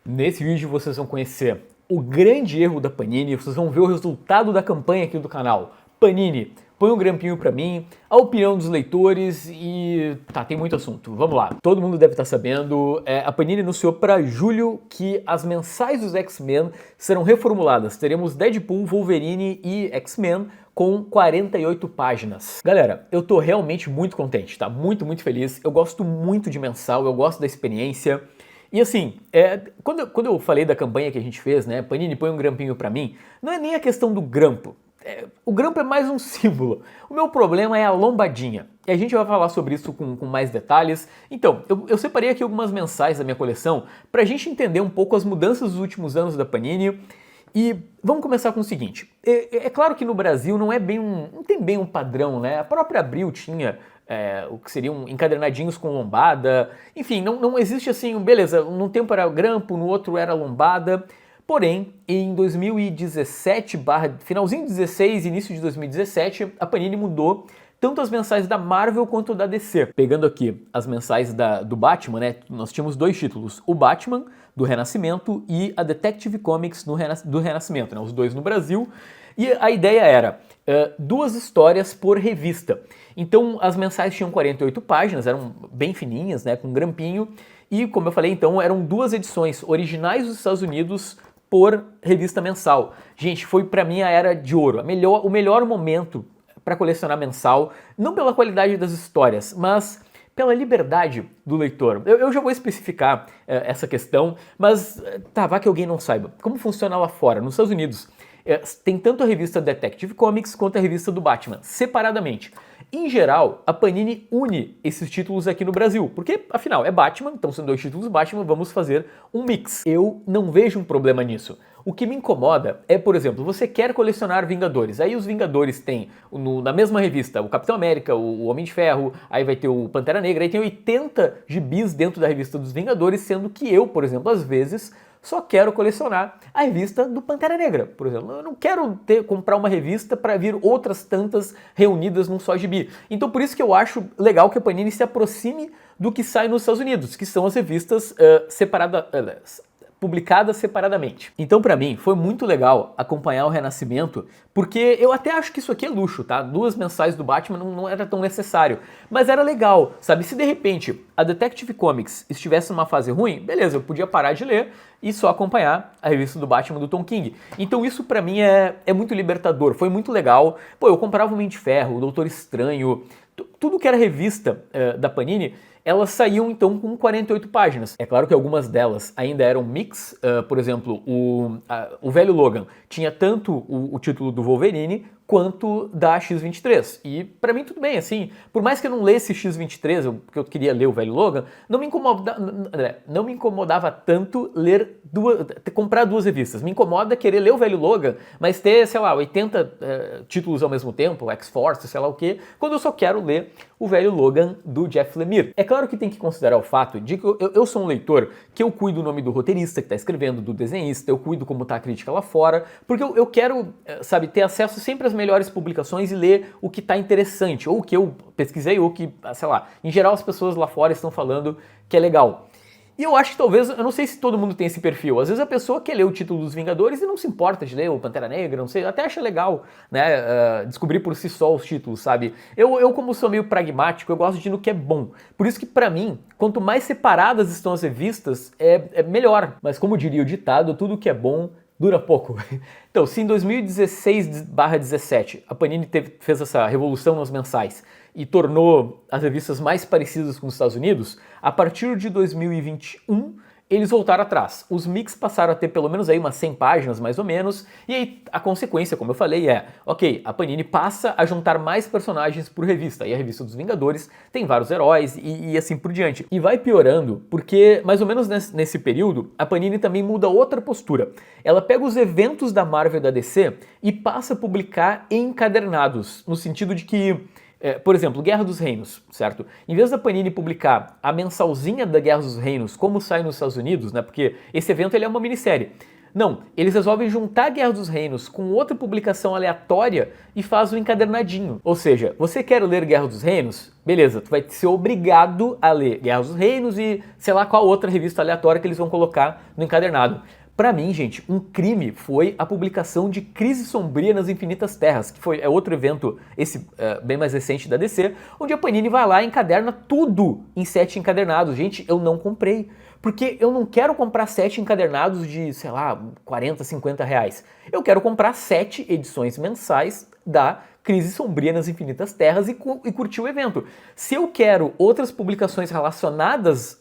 Nesse vídeo vocês vão conhecer o grande erro da Panini, vocês vão ver o resultado da campanha aqui do canal. Panini, põe um grampinho pra mim, a opinião dos leitores e... tá, tem muito assunto, vamos lá. Todo mundo deve estar sabendo, a Panini anunciou para julho que as mensais dos X-Men serão reformuladas. Teremos Deadpool, Wolverine e X-Men com 48 páginas. Galera, eu tô realmente muito contente, tá? Muito feliz. Eu gosto muito de mensal, eu gosto da experiência. E assim, quando eu falei da campanha que a gente fez, né, Panini põe um grampinho pra mim, não é nem a questão do grampo. O grampo é mais um símbolo. O meu problema é a lombadinha. E a gente vai falar sobre isso com mais detalhes. Então, eu separei aqui algumas mensais da minha coleção pra gente entender um pouco as mudanças dos últimos anos da Panini. E vamos começar com o seguinte, é claro que no Brasil não tem bem um padrão, né? A própria Abril tinha o que seriam encadernadinhos com lombada, enfim, não existe assim, beleza, num tempo era grampo, no outro era lombada, porém, em 2017, finalzinho de 16, início de 2017, a Panini mudou tanto as mensais da Marvel quanto da DC. Pegando aqui as mensais do Batman, né, nós tínhamos dois títulos, o Batman, do Renascimento, e a Detective Comics do Renascimento, né, os dois no Brasil, e a ideia era duas histórias por revista. Então as mensais tinham 48 páginas, eram bem fininhas, né, com grampinho, e como eu falei, então eram duas edições originais dos Estados Unidos por revista mensal. Gente, foi pra mim a era de ouro, o melhor momento para colecionar mensal, não pela qualidade das histórias, mas pela liberdade do leitor. Eu já vou especificar essa questão, mas vá que alguém não saiba. Como funciona lá fora, nos Estados Unidos, tem tanto a revista Detective Comics quanto a revista do Batman, separadamente. Em geral, a Panini une esses títulos aqui no Brasil, porque afinal é Batman, então são dois títulos Batman, vamos fazer um mix. Eu não vejo um problema nisso. O que me incomoda é, por exemplo, você quer colecionar Vingadores, aí os Vingadores têm na mesma revista o Capitão América, o Homem de Ferro, aí vai ter o Pantera Negra, aí tem 80 gibis dentro da revista dos Vingadores, sendo que eu, por exemplo, às vezes só quero colecionar a revista do Pantera Negra, por exemplo. Eu não quero comprar uma revista para vir outras tantas reunidas num só gibi. Então por isso que eu acho legal que a Panini se aproxime do que sai nos Estados Unidos, que são as revistas publicadas separadamente. Então pra mim foi muito legal acompanhar o Renascimento, porque eu até acho que isso aqui é luxo, tá? Duas mensais do Batman não era tão necessário, mas era legal, sabe? Se de repente a Detective Comics estivesse numa fase ruim, beleza, eu podia parar de ler e só acompanhar a revista do Batman do Tom King. Então isso pra mim é muito libertador, foi muito legal. Pô, eu comprava o Homem de Ferro, o Doutor Estranho, tudo que era revista da Panini, elas saíam então com 48 páginas. É claro que algumas delas ainda eram mix, por exemplo, o velho Logan tinha tanto o título do Wolverine quanto da X-23. E pra mim tudo bem, assim, por mais que eu não lesse X-23, porque eu queria ler o velho Logan, não me incomodava tanto comprar duas revistas. Me incomoda querer ler o velho Logan, mas ter, sei lá, 80 títulos ao mesmo tempo, X-Force, sei lá o quê, quando eu só quero ler o velho Logan do Jeff Lemire. É claro que tem que considerar o fato de que eu sou um leitor que eu cuido do nome do roteirista que está escrevendo, do desenhista, eu cuido como está a crítica lá fora, porque eu quero, sabe, ter acesso sempre às melhores publicações e ler o que está interessante, ou o que eu pesquisei, ou que, sei lá, em geral as pessoas lá fora estão falando que é legal. E eu acho que talvez, eu não sei se todo mundo tem esse perfil, às vezes a pessoa quer ler o título dos Vingadores e não se importa de ler o Pantera Negra, não sei, até acha legal, né, descobrir por si só os títulos, sabe? Eu como sou meio pragmático, eu gosto de ir no que é bom. Por isso que pra mim, quanto mais separadas estão as revistas, é melhor. Mas como diria o ditado, tudo que é bom dura pouco. Então, se em 2016/17 a Panini fez essa revolução nas mensais e tornou as revistas mais parecidas com os Estados Unidos, a partir de 2021 eles voltaram atrás. Os mix passaram a ter pelo menos aí umas 100 páginas, mais ou menos, e aí a consequência, como eu falei, ok, a Panini passa a juntar mais personagens por revista, e a revista dos Vingadores tem vários heróis e assim por diante. E vai piorando, porque mais ou menos nesse período, a Panini também muda outra postura. Ela pega os eventos da Marvel e da DC e passa a publicar encadernados, no sentido de que por exemplo, Guerra dos Reinos, certo? Em vez da Panini publicar a mensalzinha da Guerra dos Reinos, como sai nos Estados Unidos, né? Porque esse evento ele é uma minissérie. Não, eles resolvem juntar Guerra dos Reinos com outra publicação aleatória e faz um encadernadinho. Ou seja, você quer ler Guerra dos Reinos? Beleza, tu vai ser obrigado a ler Guerra dos Reinos e sei lá qual outra revista aleatória que eles vão colocar no encadernado. Pra mim, gente, um crime foi a publicação de Crise Sombria nas Infinitas Terras, que é outro evento, bem mais recente da DC, onde a Panini vai lá e encaderna tudo em 7 encadernados. Gente, eu não comprei, porque eu não quero comprar 7 encadernados de, sei lá, 40, 50 reais. Eu quero comprar 7 edições mensais da Crise Sombria nas Infinitas Terras e curtir o evento. Se eu quero outras publicações relacionadas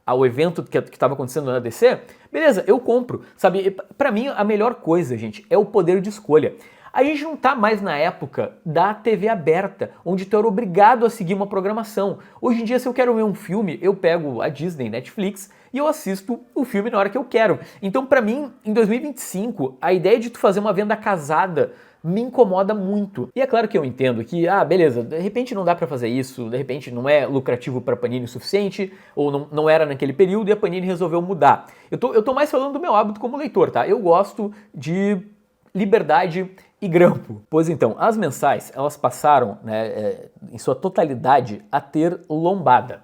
ao evento que estava acontecendo na DC, beleza, eu compro, sabe? Pra mim, a melhor coisa, gente, é o poder de escolha. A gente não tá mais na época da TV aberta, onde tu era obrigado a seguir uma programação. Hoje em dia, se eu quero ver um filme, eu pego a Disney, Netflix, e eu assisto o filme na hora que eu quero. Então, pra mim, em 2025, a ideia de tu fazer uma venda casada me incomoda muito. E é claro que eu entendo que, beleza, de repente não dá pra fazer isso, de repente não é lucrativo pra Panini o suficiente, ou não era naquele período e a Panini resolveu mudar. Eu tô mais falando do meu hábito como leitor, tá? Eu gosto de liberdade e grampo. Pois então, as mensais, elas passaram, né, em sua totalidade, a ter lombada.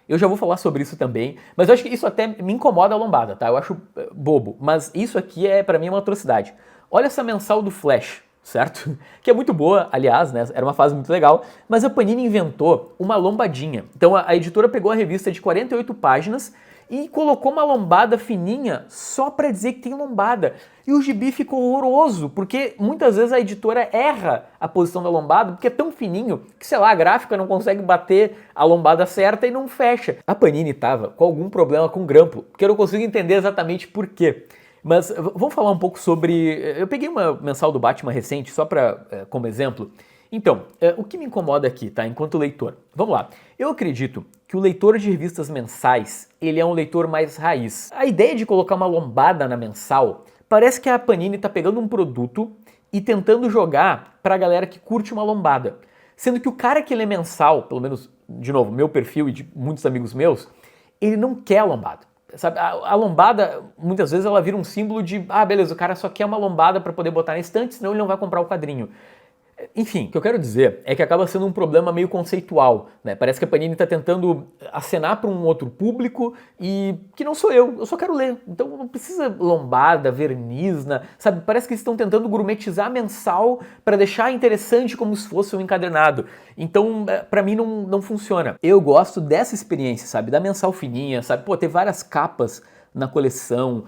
Eu já vou falar sobre isso também, mas eu acho que isso até me incomoda a lombada, tá? Eu acho bobo, mas isso aqui pra mim uma atrocidade. Olha essa mensal do Flash, certo? Que é muito boa, aliás, né? Era uma fase muito legal, mas a Panini inventou uma lombadinha. Então a editora pegou a revista de 48 páginas e colocou uma lombada fininha só pra dizer que tem lombada. E o gibi ficou horroroso, porque muitas vezes a editora erra a posição da lombada, porque é tão fininho que, sei lá, a gráfica não consegue bater a lombada certa e não fecha. A Panini tava com algum problema com grampo, que eu não consigo entender exatamente por quê. Mas vamos falar um pouco sobre... Eu peguei uma mensal do Batman recente, só como exemplo. Então, o que me incomoda aqui, tá, enquanto leitor? Vamos lá. Eu acredito que o leitor de revistas mensais, ele é um leitor mais raiz. A ideia de colocar uma lombada na mensal, parece que a Panini tá pegando um produto e tentando jogar pra galera que curte uma lombada. Sendo que o cara que lê mensal, pelo menos, de novo, meu perfil e de muitos amigos meus, ele não quer a lombada. Sabe, a lombada, muitas vezes, ela vira um símbolo de, beleza, o cara só quer uma lombada para poder botar na estante, senão ele não vai comprar o quadrinho. Enfim, o que eu quero dizer é que acaba sendo um problema meio conceitual, né? Parece que a Panini está tentando acenar para um outro público e que não sou eu só quero ler. Então não precisa lombada, verniz, sabe? Parece que eles estão tentando gourmetizar a mensal para deixar interessante como se fosse um encadernado. Então, para mim não funciona. Eu gosto dessa experiência, sabe? Da mensal fininha, sabe? Pô, ter várias capas na coleção,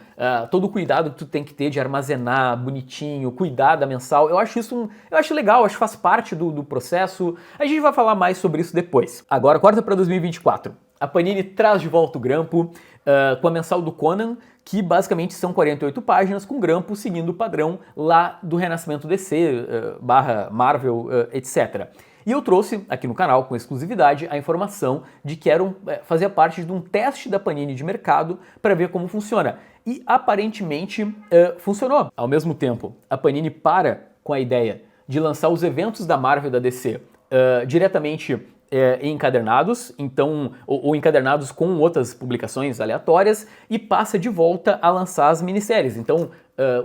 todo o cuidado que tu tem que ter de armazenar bonitinho, cuidar da mensal, eu acho legal, acho que faz parte do processo. A gente vai falar mais sobre isso depois. Agora, corta para 2024. A Panini traz de volta o grampo com a mensal do Conan, que basicamente são 48 páginas com grampo seguindo o padrão lá do Renascimento DC, Marvel, etc. E eu trouxe aqui no canal, com exclusividade, a informação de que fazia parte de um teste da Panini de mercado para ver como funciona. E aparentemente funcionou. Ao mesmo tempo, a Panini para com a ideia de lançar os eventos da Marvel e da DC diretamente em encadernados, então, ou encadernados com outras publicações aleatórias, e passa de volta a lançar as minisséries. Então,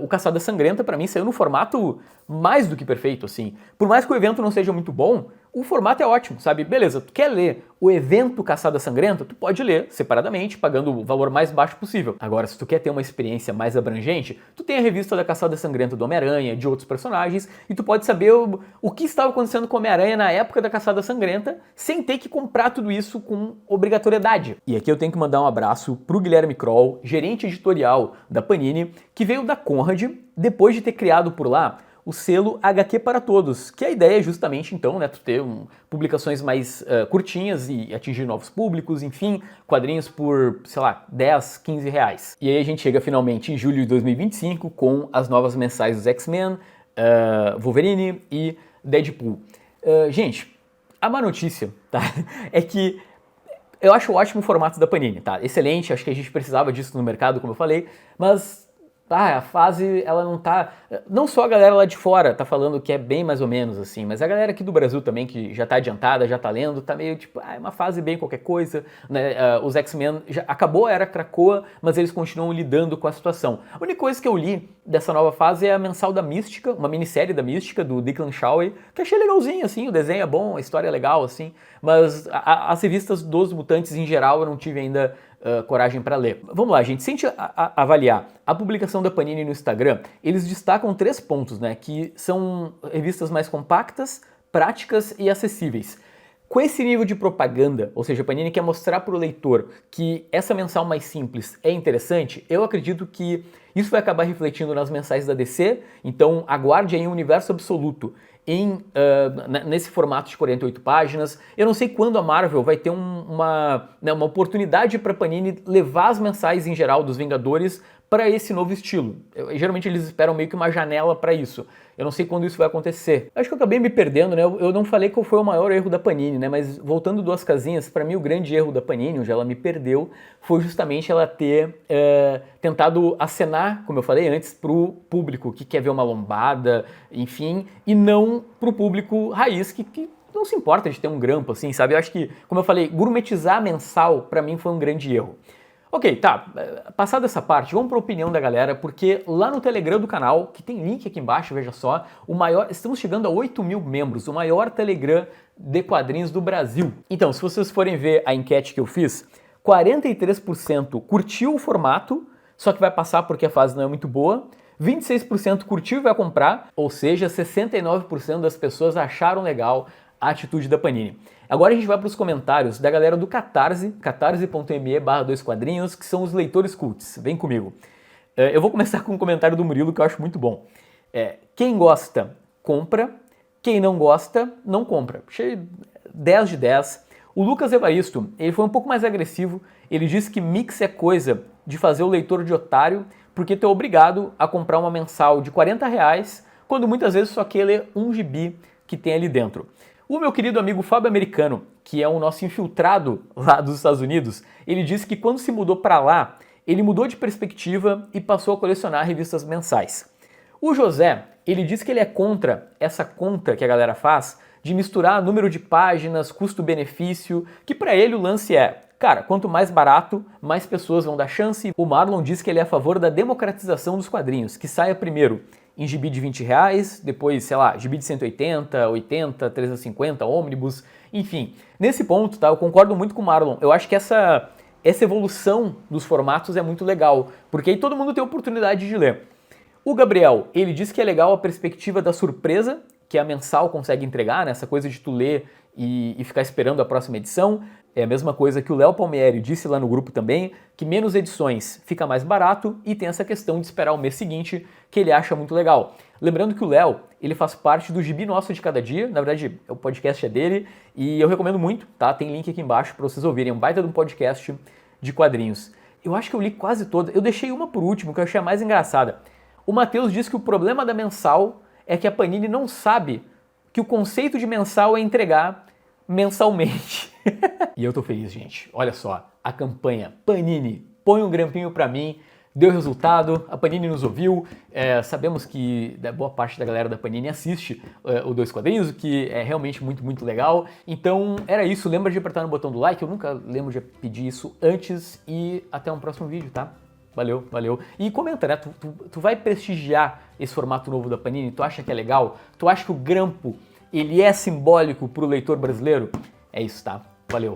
o Caçada Sangrenta, pra mim, saiu no formato mais do que perfeito, assim. Por mais que o evento não seja muito bom, o formato é ótimo, sabe? Beleza, tu quer ler o evento Caçada Sangrenta, tu pode ler separadamente, pagando o valor mais baixo possível. Agora, se tu quer ter uma experiência mais abrangente, tu tem a revista da Caçada Sangrenta do Homem-Aranha, de outros personagens, e tu pode saber o que estava acontecendo com o Homem-Aranha na época da Caçada Sangrenta, sem ter que comprar tudo isso com obrigatoriedade. E aqui eu tenho que mandar um abraço pro Guilherme Kroll, gerente editorial da Panini, que veio da Conrad, depois de ter criado por lá o selo HQ para Todos, que a ideia é justamente, então, né, tu ter publicações mais curtinhas e atingir novos públicos, enfim, quadrinhos por, sei lá, 10, 15 reais. E aí a gente chega finalmente em julho de 2025 com as novas mensais dos X-Men, Wolverine e Deadpool. Gente, a má notícia, tá, é que eu acho ótimo o formato da Panini, tá, excelente, acho que a gente precisava disso no mercado, como eu falei, mas a fase, ela não tá... Não só a galera lá de fora tá falando que é bem mais ou menos assim, mas a galera aqui do Brasil também, que já tá adiantada, já tá lendo, tá meio tipo, é uma fase bem qualquer coisa, né? Os X-Men, já acabou a Era Krakoa, mas eles continuam lidando com a situação. A única coisa que eu li dessa nova fase é a mensal da Mística, uma minissérie da Mística, do Declan Shalvey, que achei legalzinho, assim, o desenho é bom, a história é legal, assim, mas as revistas dos Mutantes em geral eu não tive ainda coragem para ler. Vamos lá, gente, se a gente avaliar a publicação da Panini no Instagram, eles destacam 3 pontos, né, que são revistas mais compactas, práticas e acessíveis. Com esse nível de propaganda, ou seja, a Panini quer mostrar para o leitor que essa mensal mais simples é interessante, eu acredito que isso vai acabar refletindo nas mensais da DC, então aguarde aí um universo absoluto nesse formato de 48 páginas. Eu não sei quando a Marvel vai ter uma oportunidade para a Panini levar as mensais em geral dos Vingadores para esse novo estilo. Geralmente eles esperam meio que uma janela para isso. Eu não sei quando isso vai acontecer. Acho que eu acabei me perdendo, né? Eu não falei qual foi o maior erro da Panini, né? Mas voltando 2 casinhas, para mim o grande erro da Panini, onde ela me perdeu, foi justamente ela ter tentado acenar, como eu falei antes, pro público que quer ver uma lombada, enfim, e não pro público raiz que não se importa de ter um grampo, assim, sabe? Eu acho que, como eu falei, gourmetizar mensal, para mim, foi um grande erro. Ok, tá, passada essa parte, vamos para a opinião da galera, porque lá no Telegram do canal, que tem link aqui embaixo, veja só, estamos chegando a 8.000 membros, o maior Telegram de quadrinhos do Brasil. Então, se vocês forem ver a enquete que eu fiz, 43% curtiu o formato, só que vai passar porque a fase não é muito boa, 26% curtiu e vai comprar, ou seja, 69% das pessoas acharam legal a atitude da Panini. Agora a gente vai para os comentários da galera do Catarse, catarse.me/2quadrinhos, que são os leitores cults. Vem comigo. Eu vou começar com um comentário do Murilo que eu acho muito bom. Quem gosta, compra. Quem não gosta, não compra. Achei 10 de 10. O Lucas Evaristo, ele foi um pouco mais agressivo. Ele disse que mix é coisa de fazer o leitor de otário, porque tu é obrigado a comprar uma mensal de R$40, quando muitas vezes só quer ler um gibi que tem ali dentro. O meu querido amigo Fábio Americano, que é o nosso infiltrado lá dos Estados Unidos, ele disse que quando se mudou para lá, ele mudou de perspectiva e passou a colecionar revistas mensais. O José, ele disse que ele é contra essa conta que a galera faz de misturar número de páginas, custo-benefício, que para ele o lance é, cara, quanto mais barato, mais pessoas vão dar chance. O Marlon diz que ele é a favor da democratização dos quadrinhos, que saia primeiro em gibi de R$20, depois, sei lá, gibi de 180, 80, 350, ônibus, enfim. Nesse ponto, tá, eu concordo muito com o Marlon. Eu acho que essa evolução dos formatos é muito legal, porque aí todo mundo tem a oportunidade de ler. O Gabriel, ele diz que é legal a perspectiva da surpresa, que a mensal consegue entregar, né, essa coisa de tu ler e ficar esperando a próxima edição. É a mesma coisa que o Léo Palmieri disse lá no grupo também, que menos edições fica mais barato e tem essa questão de esperar o mês seguinte, que ele acha muito legal. Lembrando que o Léo, ele faz parte do Gibi Nosso de Cada Dia, na verdade o podcast é dele, e eu recomendo muito, tá? Tem link aqui embaixo para vocês ouvirem, é um baita de um podcast de quadrinhos. Eu acho que eu li quase toda, eu deixei uma por último, que eu achei a mais engraçada. O Matheus diz que o problema da mensal é que a Panini não sabe que o conceito de mensal é entregar mensalmente. E eu tô feliz, gente. Olha só, a campanha Panini, põe um grampinho pra mim, deu resultado, a Panini nos ouviu, sabemos que boa parte da galera da Panini assiste o 2 Quadrinhos, o que é realmente muito, muito legal. Então era isso, lembra de apertar no botão do like, eu nunca lembro de pedir isso antes e até um próximo vídeo, tá? Valeu, valeu. E comenta, né? Tu vai prestigiar esse formato novo da Panini? Tu acha que é legal? Tu acha que o grampo, ele é simbólico pro leitor brasileiro? É isso, tá? Valeu.